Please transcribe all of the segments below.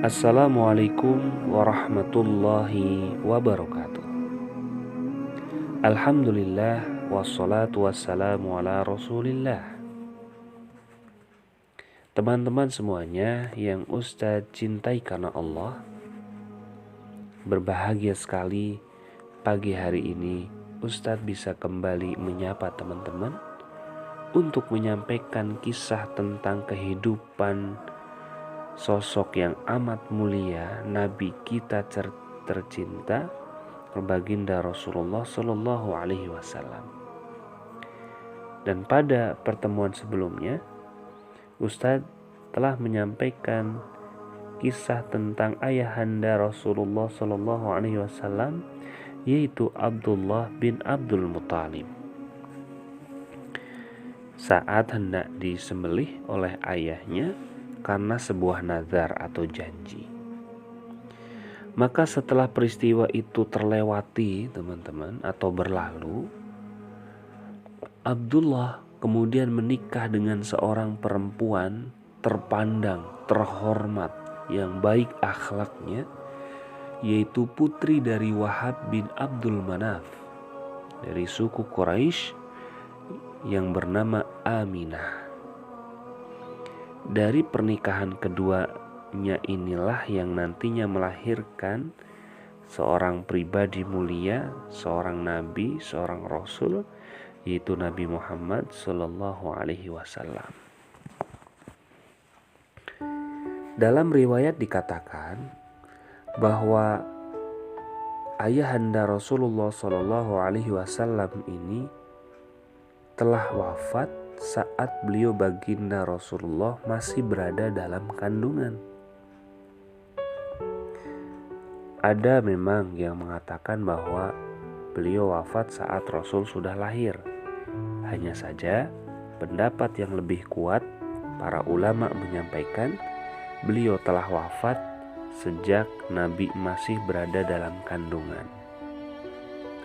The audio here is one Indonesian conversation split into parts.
Assalamualaikum warahmatullahi wabarakatuh. Alhamdulillah wassalatu wassalamu ala rasulillah. Teman-teman semuanya yang Ustadz cintai karena Allah, berbahagia sekali pagi hari ini Ustadz bisa kembali menyapa teman-teman untuk menyampaikan kisah tentang kehidupan sosok yang amat mulia, Nabi kita tercinta, baginda Rasulullah Shallallahu Alaihi Wasallam. Dan pada pertemuan sebelumnya, Ustadz telah menyampaikan kisah tentang ayahanda Rasulullah Shallallahu Alaihi Wasallam, yaitu Abdullah bin Abdul Muthalib. Saat hendak disembelih oleh ayahnya karena sebuah nazar atau janji. Maka setelah peristiwa itu terlewati teman-teman atau berlalu, Abdullah kemudian menikah dengan seorang perempuan terpandang, terhormat, yang baik akhlaknya, yaitu putri dari Wahab bin Abdul Manaf dari suku Quraisy yang bernama Aminah. Dari pernikahan keduanya inilah yang nantinya melahirkan seorang pribadi mulia, seorang nabi, seorang rasul, yaitu Nabi Muhammad Sallallahu Alaihi Wasallam. Dalam riwayat dikatakan bahwa ayahanda Rasulullah Sallallahu Alaihi Wasallam ini telah wafat saat beliau baginda Rasulullah masih berada dalam kandungan. Ada memang yang mengatakan bahwa beliau wafat saat Rasul sudah lahir. Hanya saja pendapat yang lebih kuat, para ulama menyampaikan beliau telah wafat sejak Nabi masih berada dalam kandungan.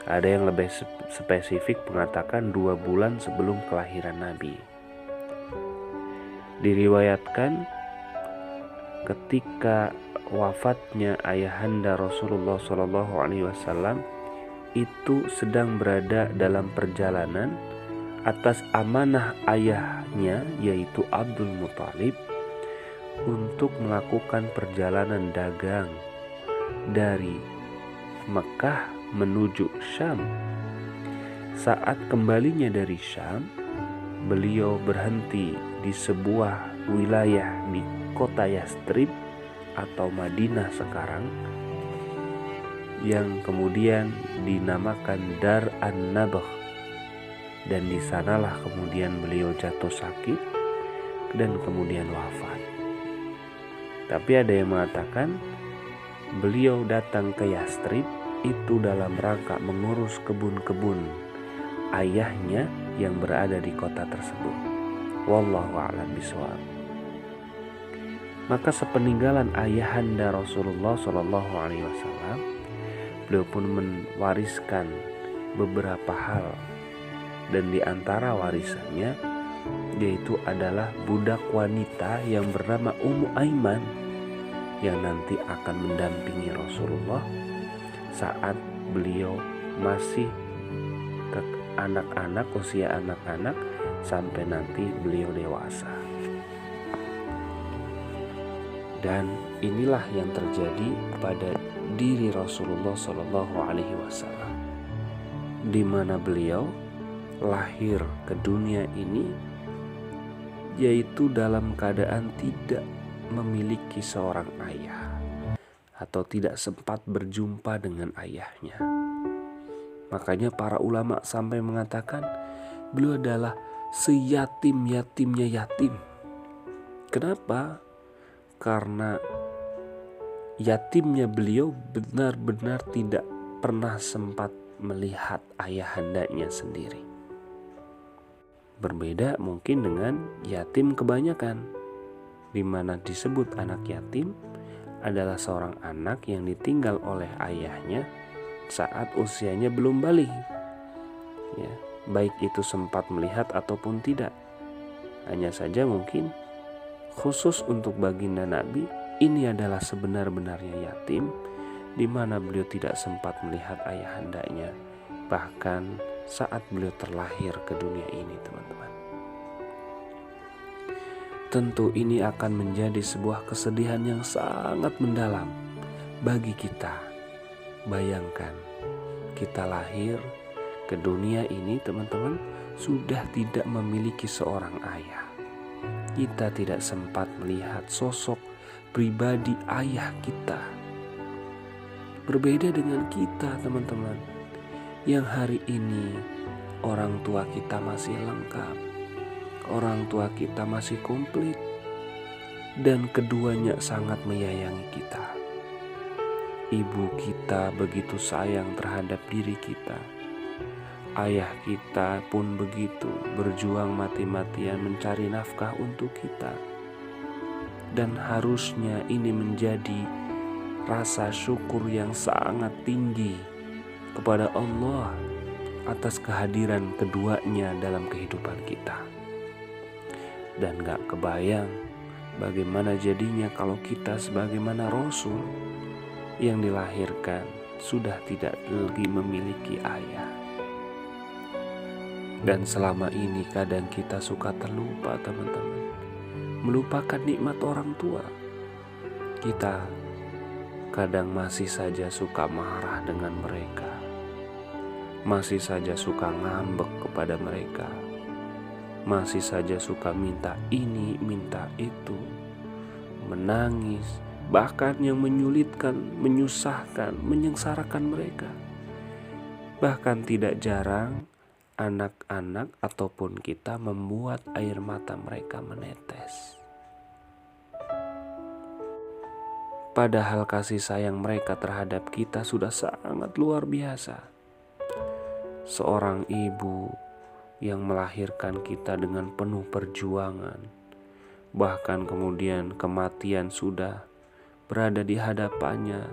Ada yang lebih spesifik mengatakan 2 bulan sebelum kelahiran Nabi. Diriwayatkan ketika wafatnya ayahanda Rasulullah Shallallahu Alaihi Wasallam itu sedang berada dalam perjalanan atas amanah ayahnya, yaitu Abdul Muthalib, untuk melakukan perjalanan dagang dari Mekah menuju Syam. Saat kembalinya dari Syam, beliau berhenti di sebuah wilayah di kota Yastrib atau Madinah sekarang, yang kemudian dinamakan Dar an-Nabah, dan di sanalah kemudian beliau jatuh sakit dan kemudian wafat. Tapi ada yang mengatakan beliau datang ke Yastrib itu dalam rangka mengurus kebun-kebun ayahnya yang berada di kota tersebut. Wallahu a'lam bishawab. Maka sepeninggalan ayahanda Rasulullah Shallallahu Alaihi Wasallam, beliau pun mewariskan beberapa hal, dan di antara warisannya yaitu adalah budak wanita yang bernama Ummu Aiman, yang nanti akan mendampingi Rasulullah saat beliau masih anak-anak, usia anak-anak, sampai nanti beliau dewasa. Dan inilah yang terjadi pada diri Rasulullah Shallallahu Alaihi Wasallam, di mana beliau lahir ke dunia ini yaitu dalam keadaan tidak memiliki seorang ayah atau tidak sempat berjumpa dengan ayahnya. Makanya para ulama sampai mengatakan beliau adalah seyatim-yatimnya yatim. Kenapa? Karena yatimnya beliau benar-benar tidak pernah sempat melihat ayahandanya sendiri. Berbeda mungkin dengan yatim kebanyakan, di mana disebut anak yatim adalah seorang anak yang ditinggal oleh ayahnya saat usianya belum balik, ya, baik itu sempat melihat ataupun tidak. Hanya saja mungkin khusus untuk baginda Nabi, ini adalah sebenar-benarnya yatim, di mana beliau tidak sempat melihat ayahandanya, bahkan saat beliau terlahir ke dunia ini, teman-teman. Tentu ini akan menjadi sebuah kesedihan yang sangat mendalam bagi kita. Bayangkan, kita lahir ke dunia ini, teman-teman, sudah tidak memiliki seorang ayah. Kita tidak sempat melihat sosok pribadi ayah kita. Berbeda dengan kita, teman-teman, yang hari ini orang tua kita masih lengkap, orang tua kita masih komplit, dan keduanya sangat menyayangi kita. Ibu kita begitu sayang terhadap diri kita. Ayah kita pun begitu berjuang mati-matian mencari nafkah untuk kita. Dan harusnya ini menjadi rasa syukur yang sangat tinggi kepada Allah atas kehadiran keduanya dalam kehidupan kita. Dan gak kebayang bagaimana jadinya kalau kita sebagaimana Rasul yang dilahirkan sudah tidak lagi memiliki ayah. Dan selama ini kadang kita suka terlupa, teman-teman, melupakan nikmat orang tua. Kita kadang masih saja suka marah dengan mereka, masih saja suka ngambek kepada mereka, masih saja suka minta ini, minta itu, menangis, bahkan yang menyulitkan, menyusahkan, menyengsarakan mereka. Bahkan tidak jarang anak-anak ataupun kita membuat air mata mereka menetes. Padahal kasih sayang mereka terhadap kita sudah sangat luar biasa. Seorang ibu yang melahirkan kita dengan penuh perjuangan, bahkan kemudian kematian sudah berada di hadapannya,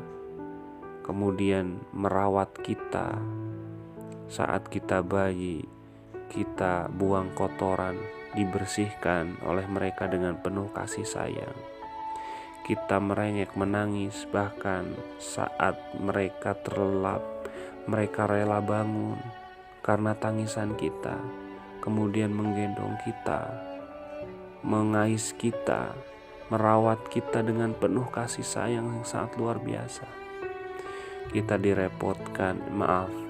kemudian merawat kita. Saat kita bayi, kita buang kotoran, dibersihkan oleh mereka dengan penuh kasih sayang. Kita merengek menangis, bahkan saat mereka terlelap, mereka rela bangun karena tangisan kita, kemudian menggendong kita, mengais kita, merawat kita dengan penuh kasih sayang yang sangat luar biasa. Kita direpotkan,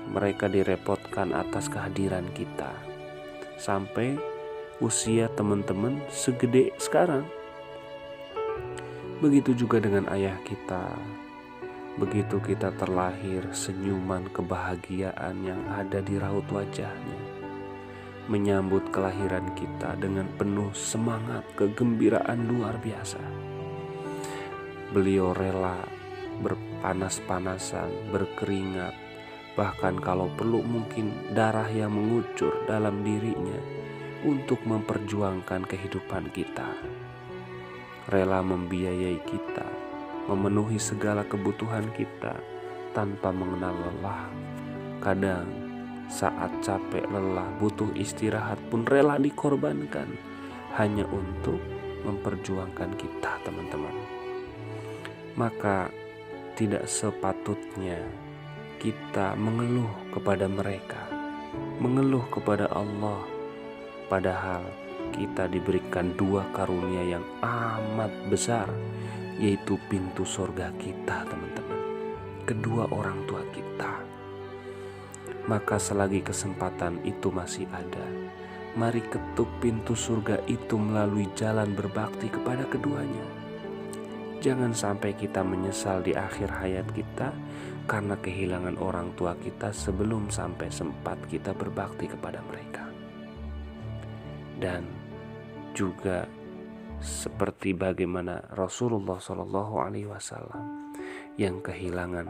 mereka direpotkan atas kehadiran kita. Sampai usia teman-teman segede sekarang. Begitu juga dengan ayah kita. Begitu kita terlahir, senyuman kebahagiaan yang ada di raut wajahnya menyambut kelahiran kita dengan penuh semangat, kegembiraan luar biasa. Beliau rela berpanas-panasan, berkeringat, bahkan kalau perlu mungkin darah yang mengucur dalam dirinya untuk memperjuangkan kehidupan kita. Rela membiayai kita, memenuhi segala kebutuhan kita tanpa mengenal lelah. Kadang saat capek, lelah, butuh istirahat pun rela dikorbankan hanya untuk memperjuangkan kita, teman-teman. Maka tidak sepatutnya kita mengeluh kepada mereka, mengeluh kepada Allah, padahal kita diberikan dua karunia yang amat besar, yaitu pintu surga kita, teman-teman, kedua orang tua kita. Maka selagi kesempatan itu masih ada, mari ketuk pintu surga itu melalui jalan berbakti kepada keduanya. Jangan sampai kita menyesal di akhir hayat kita karena kehilangan orang tua kita sebelum sampai sempat kita berbakti kepada mereka. Dan juga seperti bagaimana Rasulullah SAW yang kehilangan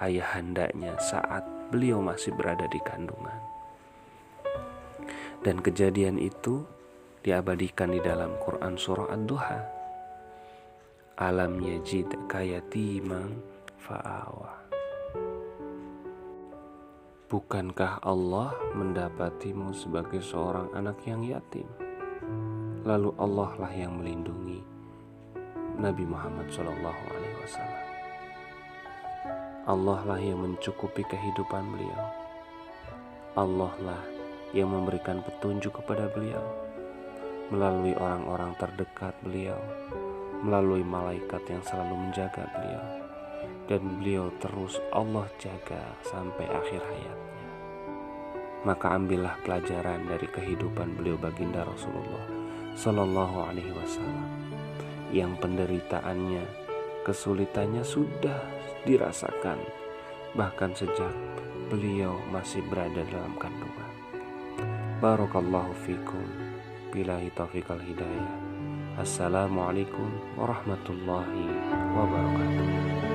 ayahandanya saat beliau masih berada di kandungan. Dan kejadian itu diabadikan di dalam Quran surah Ad-Duha. Alam yajidka yatiman fa'awa. Bukankah Allah mendapatimu sebagai seorang anak yang yatim? Lalu Allah lah yang melindungi, Nabi Muhammad SAW. Allah lah yang mencukupi kehidupan beliau. Allah lah yang memberikan petunjuk kepada beliau melalui orang-orang terdekat beliau, melalui malaikat yang selalu menjaga beliau, dan beliau terus Allah jaga sampai akhir hayatnya. Maka ambillah pelajaran dari kehidupan beliau baginda Rasulullah Sallallahu Alaihi Wasallam, yang penderitaannya, kesulitannya sudah dirasakan bahkan sejak beliau masih berada dalam kandungan. Barakallahu fikum, billahi taufiq wal hidayah. Assalamualaikum warahmatullahi wabarakatuh.